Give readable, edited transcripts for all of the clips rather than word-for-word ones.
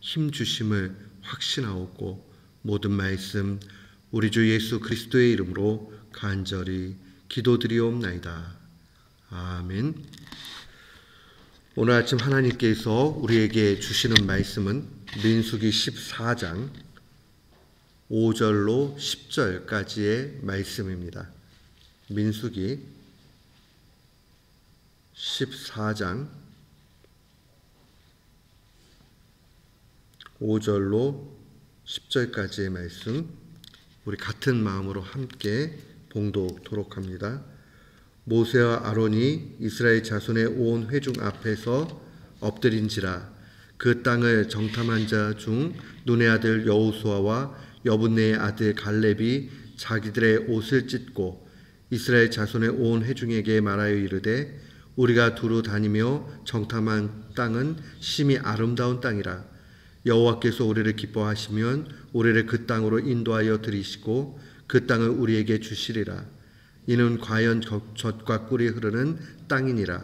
힘 주심을 확신하옵고 모든 말씀 우리 주 예수 그리스도의 이름으로 간절히 기도드리옵나이다. 아멘. 오늘 아침 하나님께서 우리에게 주시는 말씀은 민수기 14장 5절로 10절까지의 말씀입니다. 민수기 14장 5절로 10절까지의 말씀, 우리 같은 마음으로 함께 봉독토록 합니다. 모세와 아론이 이스라엘 자손의 온 회중 앞에서 엎드린지라 그 땅을 정탐한 자 중 눈의 아들 여호수아와 여분네의 아들 갈렙이 자기들의 옷을 찢고 이스라엘 자손의 온 회중에게 말하여 이르되 우리가 두루 다니며 정탐한 땅은 심히 아름다운 땅이라. 여호와께서 우리를 기뻐하시면 우리를 그 땅으로 인도하여 들이시고 그 땅을 우리에게 주시리라. 이는 과연 젖과 꿀이 흐르는 땅이니라.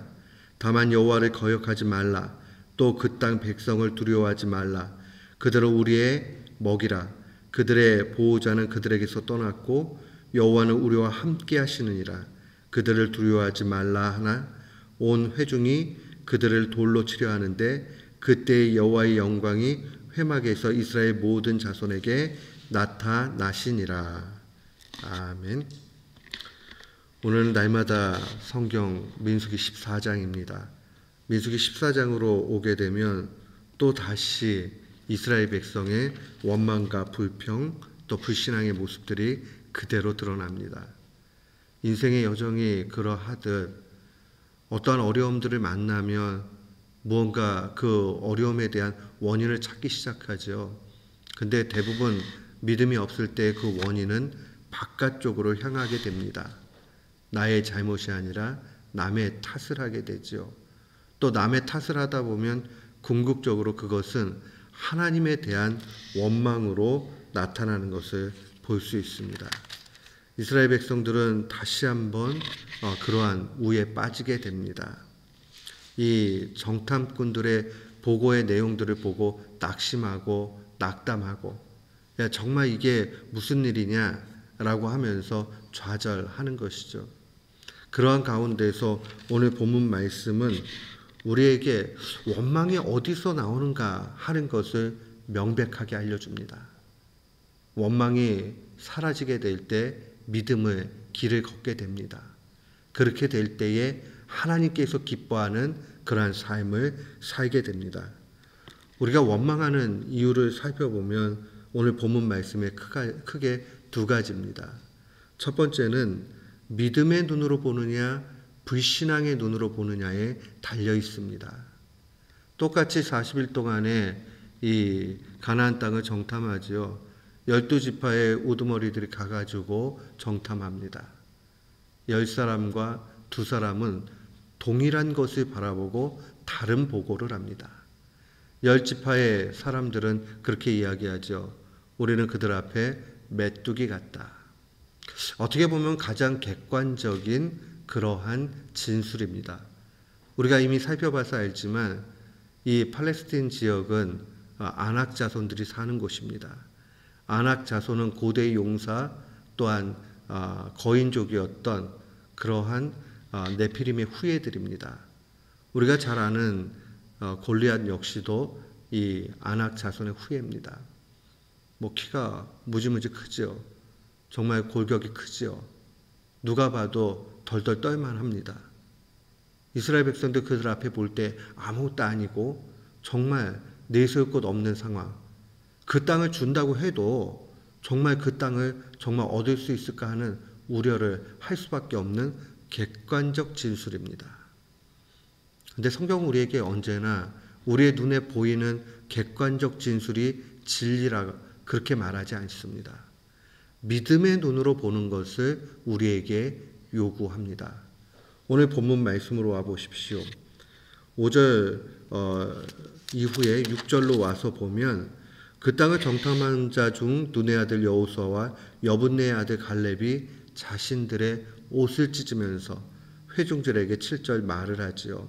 다만 여호와를 거역하지 말라. 또 그 땅 백성을 두려워하지 말라. 그들은 우리의 먹이라. 그들의 보호자는 그들에게서 떠났고 여호와는 우리와 함께 하시느니라. 그들을 두려워하지 말라 하나 온 회중이 그들을 돌로 치려 하는데 그때 여호와의 영광이 회막에서 이스라엘 모든 자손에게 나타나시니라. 아멘. 오늘은 날마다 성경 민수기 14장입니다. 민수기 14장으로 오게 되면 또 다시 이스라엘 백성의 원망과 불평 또 불신앙의 모습들이 그대로 드러납니다. 인생의 여정이 그러하듯 어떠한 어려움들을 만나면 무언가 그 어려움에 대한 원인을 찾기 시작하죠. 근데 대부분 믿음이 없을 때 그 원인은 바깥쪽으로 향하게 됩니다. 나의 잘못이 아니라 남의 탓을 하게 되죠. 또 남의 탓을 하다 보면 궁극적으로 그것은 하나님에 대한 원망으로 나타나는 것을 볼 수 있습니다. 이스라엘 백성들은 다시 한번 그러한 우에 빠지게 됩니다. 이 정탐꾼들의 보고의 내용들을 보고 낙심하고 낙담하고 정말 이게 무슨 일이냐라고 하면서 좌절하는 것이죠. 그러한 가운데서 오늘 본문 말씀은 우리에게 원망이 어디서 나오는가 하는 것을 명백하게 알려줍니다. 원망이 사라지게 될 때 믿음의 길을 걷게 됩니다. 그렇게 될 때에 하나님께서 기뻐하는 그러한 삶을 살게 됩니다. 우리가 원망하는 이유를 살펴보면 오늘 본문 말씀에 크게 두 가지입니다. 첫 번째는 믿음의 눈으로 보느냐 불신앙의 눈으로 보느냐에 달려 있습니다. 똑같이 40일 동안에 이 가나안 땅을 정탐하지요. 12지파의 우두머리들이 가가지고 정탐합니다. 10사람과 2사람은 동일한 것을 바라보고 다른 보고를 합니다. 10지파의 사람들은 그렇게 이야기하죠. 우리는 그들 앞에 메뚜기 같다. 어떻게 보면 가장 객관적인 그러한 진술입니다. 우리가 이미 살펴봐서 알지만 이 팔레스틴 지역은 아낙 자손들이 사는 곳입니다. 아낙 자손은 고대 용사 또한 거인족이었던 그러한 네피림의 후예들입니다. 우리가 잘 아는 골리앗 역시도 이 아낙 자손의 후예입니다. 키가 무지무지 크죠. 정말 골격이 크죠. 누가 봐도 덜덜 떨만합니다. 이스라엘 백성들 그들 앞에 볼 때 아무것도 아니고 정말 내세울 곳 없는 상황. 그 땅을 준다고 해도 정말 그 땅을 정말 얻을 수 있을까 하는 우려를 할 수밖에 없는 객관적 진술입니다. 근데 성경은 우리에게 언제나 우리의 눈에 보이는 객관적 진술이 진리라 그렇게 말하지 않습니다. 믿음의 눈으로 보는 것을 우리에게 요구합니다. 오늘 본문 말씀으로 와 보십시오. 5절 이후에 6절로 와서 보면 그 땅을 정탐한 자 중 눈의 아들 여호수아와 여분네의 아들 갈렙이 자신들의 옷을 찢으면서 회중들에게 7절 말을 하지요.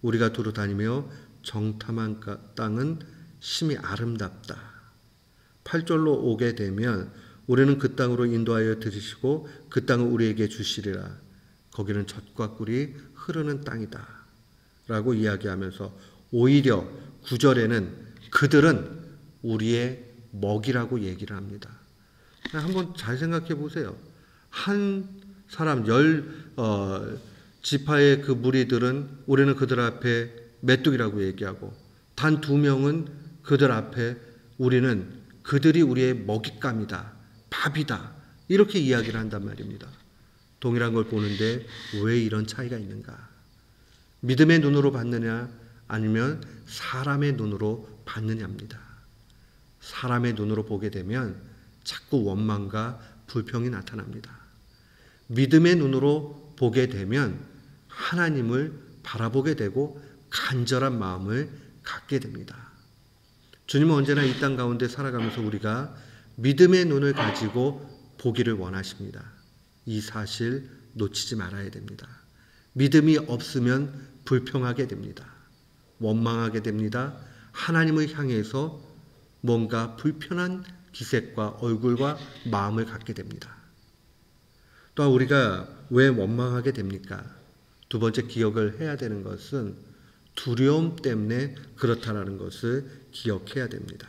우리가 두루 다니며 정탐한 땅은 심히 아름답다. 8절로 오게 되면 우리는 그 땅으로 인도하여 들이시고 그 땅을 우리에게 주시리라. 거기는 젖과 꿀이 흐르는 땅이다. 라고 이야기하면서 오히려 9절에는 그들은 우리의 먹이라고 얘기를 합니다. 한번 잘 생각해 보세요. 한 사람 지파의 그 무리들은 우리는 그들 앞에 메뚜기라고 얘기하고 단 2명은 그들 앞에 우리는 그들이 우리의 먹잇감이다. 밥이다. 이렇게 이야기를 한단 말입니다. 동일한 걸 보는데 왜 이런 차이가 있는가? 믿음의 눈으로 봤느냐 아니면 사람의 눈으로 봤느냐입니다. 사람의 눈으로 보게 되면 자꾸 원망과 불평이 나타납니다. 믿음의 눈으로 보게 되면 하나님을 바라보게 되고 간절한 마음을 갖게 됩니다. 주님은 언제나 이 땅 가운데 살아가면서 우리가 믿음의 눈을 가지고 보기를 원하십니다. 이 사실 놓치지 말아야 됩니다. 믿음이 없으면 불평하게 됩니다. 원망하게 됩니다. 하나님을 향해서 뭔가 불편한 기색과 얼굴과 마음을 갖게 됩니다. 또한 우리가 왜 원망하게 됩니까? 두 번째 기억을 해야 되는 것은 두려움 때문에 그렇다라는 것을 기억해야 됩니다.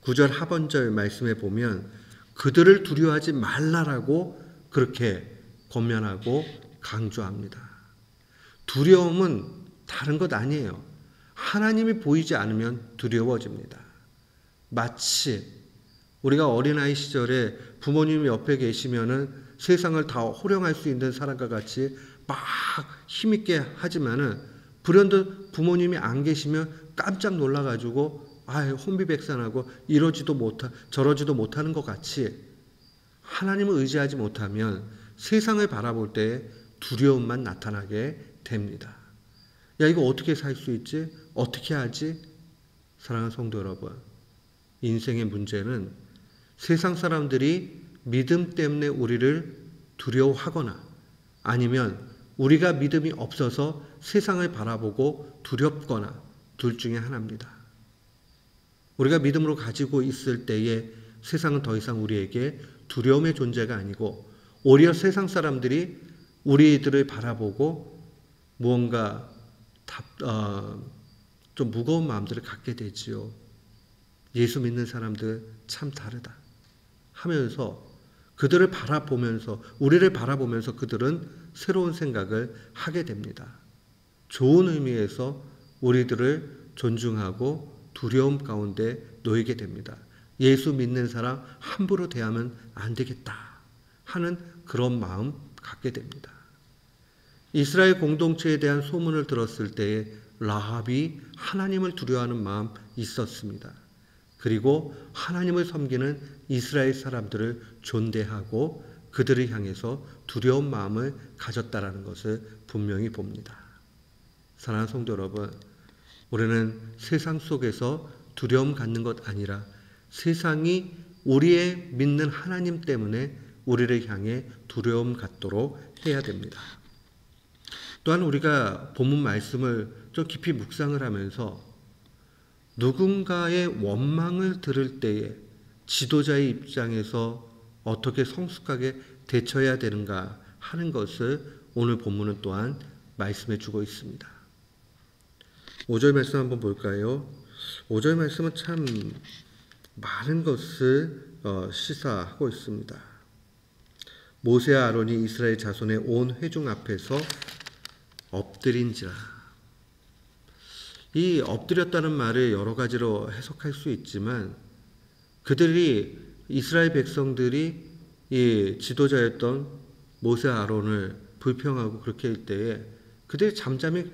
9절 하반절 말씀에 보면 그들을 두려워하지 말라라고 그렇게 권면하고 강조합니다. 두려움은 다른 것 아니에요. 하나님이 보이지 않으면 두려워집니다. 마치 우리가 어린아이 시절에 부모님이 옆에 계시면은 세상을 다 호령할 수 있는 사람과 같이 막 힘있게 하지만은 불현듯 부모님이 안 계시면 깜짝 놀라가지고 혼비백산하고 저러지도 못하는 것 같이 하나님을 의지하지 못하면 세상을 바라볼 때 두려움만 나타나게 됩니다. 야, 이거 어떻게 살 수 있지? 어떻게 하지? 사랑하는 성도 여러분, 인생의 문제는 세상 사람들이 믿음 때문에 우리를 두려워하거나 아니면 우리가 믿음이 없어서 세상을 바라보고 두렵거나 둘 중에 하나입니다. 우리가 믿음으로 가지고 있을 때에 세상은 더 이상 우리에게 두려움의 존재가 아니고 오히려 세상 사람들이 우리들을 바라보고 무언가 좀 무거운 마음들을 갖게 되지요. 예수 믿는 사람들 참 다르다 하면서 그들을 바라보면서 우리를 바라보면서 그들은 새로운 생각을 하게 됩니다. 좋은 의미에서 우리들을 존중하고 두려움 가운데 놓이게 됩니다. 예수 믿는 사람 함부로 대하면 안 되겠다 하는 그런 마음 갖게 됩니다. 이스라엘 공동체에 대한 소문을 들었을 때에 라합이 하나님을 두려워하는 마음 있었습니다. 그리고 하나님을 섬기는 이스라엘 사람들을 존대하고 그들을 향해서 두려운 마음을 가졌다라는 것을 분명히 봅니다. 사랑하는 성도 여러분, 우리는 세상 속에서 두려움 갖는 것 아니라 세상이 우리의 믿는 하나님 때문에 우리를 향해 두려움 갖도록 해야 됩니다. 또한 우리가 본문 말씀을 좀 깊이 묵상을 하면서 누군가의 원망을 들을 때에 지도자의 입장에서 어떻게 성숙하게 대처해야 되는가 하는 것을 오늘 본문은 또한 말씀해 주고 있습니다. 5절 말씀 한번 볼까요? 5절 말씀은 참 많은 것을 시사하고 있습니다. 모세와 아론이 이스라엘 자손의 온 회중 앞에서 엎드린지라. 이 엎드렸다는 말을 여러 가지로 해석할 수 있지만 그들이 이스라엘 백성들이 이 지도자였던 모세와 아론을 불평하고 그렇게 할 때에 그들이 잠잠히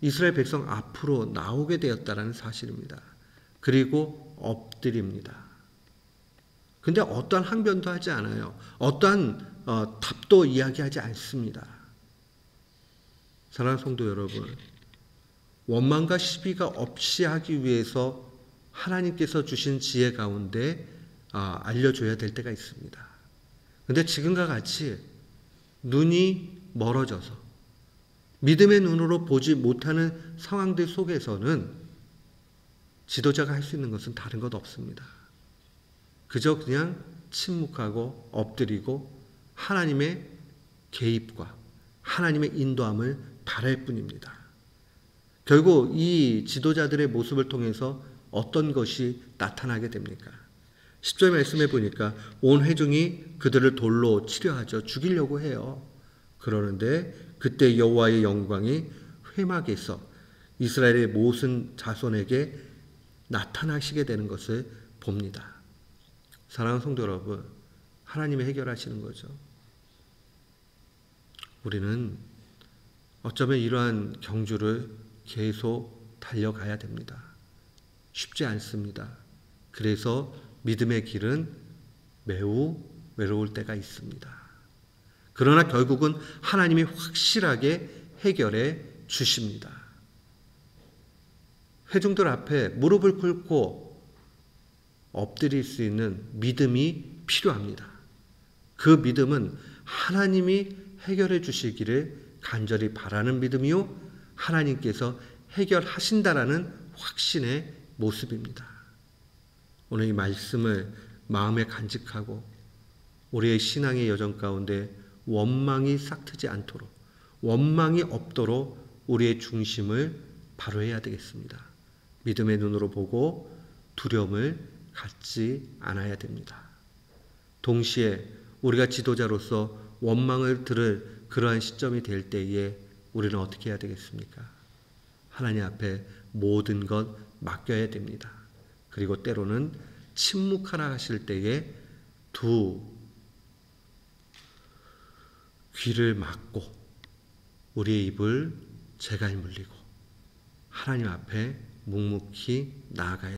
이스라엘 백성 앞으로 나오게 되었다는 사실입니다. 그리고 엎드립니다. 근데 어떠한 항변도 하지 않아요. 어떠한 답도 이야기하지 않습니다. 사랑하는 성도 여러분, 원망과 시비가 없이 하기 위해서 하나님께서 주신 지혜 가운데 알려줘야 될 때가 있습니다. 근데 지금과 같이 눈이 멀어져서 믿음의 눈으로 보지 못하는 상황들 속에서는 지도자가 할 수 있는 것은 다른 것 없습니다. 그저 그냥 침묵하고 엎드리고 하나님의 개입과 하나님의 인도함을 바랄 뿐입니다. 결국 이 지도자들의 모습을 통해서 어떤 것이 나타나게 됩니까? 10절 말씀해 보니까 온 회중이 그들을 돌로 치려 하죠. 죽이려고 해요. 그러는데 그때 여호와의 영광이 회막에서 이스라엘의 모든 자손에게 나타나시게 되는 것을 봅니다. 사랑하는 성도 여러분, 하나님이 해결하시는 거죠. 우리는 어쩌면 이러한 경주를 계속 달려가야 됩니다. 쉽지 않습니다. 그래서 믿음의 길은 매우 외로울 때가 있습니다. 그러나 결국은 하나님이 확실하게 해결해 주십니다. 회중들 앞에 무릎을 꿇고 엎드릴 수 있는 믿음이 필요합니다. 그 믿음은 하나님이 해결해 주시기를 간절히 바라는 믿음이요, 하나님께서 해결하신다라는 확신의 모습입니다. 오늘 이 말씀을 마음에 간직하고 우리의 신앙의 여정 가운데 원망이 싹트지 않도록, 원망이 없도록 우리의 중심을 바로 해야 되겠습니다. 믿음의 눈으로 보고 두려움을 갖지 않아야 됩니다. 동시에 우리가 지도자로서 원망을 들을 그러한 시점이 될 때에 우리는 어떻게 해야 되겠습니까? 하나님 앞에 모든 것 맡겨야 됩니다. 그리고 때로는 침묵하라 하실 때에 두 귀를 막고 우리의 입을 재갈물리고 하나님 앞에 묵묵히 나아가야